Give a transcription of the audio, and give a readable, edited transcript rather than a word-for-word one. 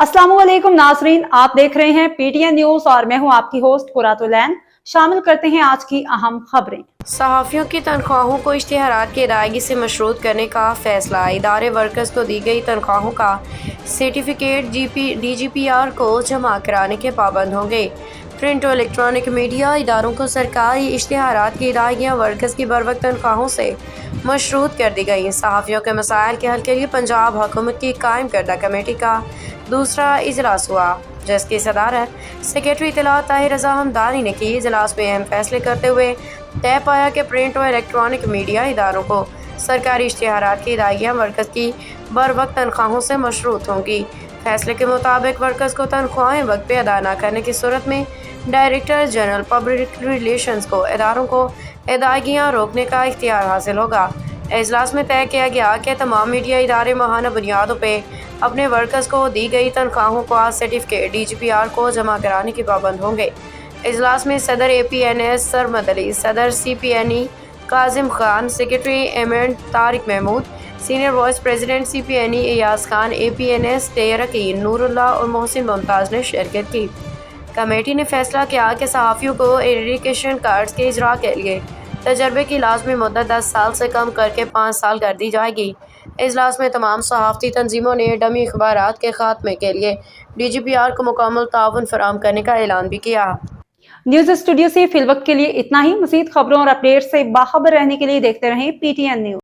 अस्सलाम वालेकुम नाजरीन, आप देख रहे हैं पीटीएन न्यूज और मैं हूं आपकी होस्ट कुरातुलैन। शामिल करते हैं आज की अहम खबरें। सहाफ़ियों की तनख्वाहों को इश्तिहारात की अदायगी से मशरूत करने का फैसला। इदारे वर्कर्स को दी गई तनख्वाहों का सर्टिफिकेट DGPR को जमा कराने के पाबंद होंगे। प्रिंट और इलेक्ट्रॉनिक मीडिया इदारों को सरकारी इश्तिहारात की अदायगियाँ वर्कर्स की बरवक्त तनख्वाहों से मशरूत कर दी गई। सहाफ़ियों के मसाइल के हल के लिए पंजाब हुकूमत की कायम करदा कमेटी का दूसरा इजलास हुआ, जिसकी सदारत सेक्रेटरी इत्तलात ताहिर रज़ा हमदानी ने की। इजलास में अहम फैसले करते हुए तय पाया कि प्रिंट और इलेक्ट्रॉनिक मीडिया इदारों को सरकारी इश्तिहारात की अदायगियाँ वर्कर्स की बर वक्त तनख्वाहों से मशरूत होंगी। फैसले के मुताबिक वर्कर्स को तनख्वाहें वक्त पे अदा न करने की सूरत में डायरेक्टर जनरल पब्लिक रिलेशंस को इदारों को अदायगियाँ रोकने का इख्तियार हासिल होगा। इजलास में तय किया गया कि तमाम मीडिया इदारे माहाना बुनियादों पर अपने वर्कर्स को दी गई तनख्वाहों का सर्टिफिकेट DGPR को जमा कराने के पाबंद होंगे। इजलास में सदर APNS सरमद अली, सदर CPNE काजिम खान, सेक्रेटरी एमेंट Tariq Mahmood, senior vice president CPNE Ayaz Khan, APNS तेरकीन नूरुल्लाह और मोहसिन मुमताज़ ने शिरकत की। कमेटी ने फैसला किया कि सहाफ़ियों को एजुकेशन कार्ड्स के इजरा के लिए तजर्बे की लाजमी मुद्दत 10 साल से कम करके 5 साल कर दी जाएगी। इजलास में तमाम सहाफ़ती तंजीमों ने डमी अखबारात के खात्मे के लिए DGPR को मुकम्मल ताउन फराहम करने का ऐलान भी किया। न्यूज स्टूडियो से फिलवक्त के लिए इतना ही। मज़ीद खबरों और अपडेट से बाखबर रहने के लिए देखते रहें PTN न्यूज।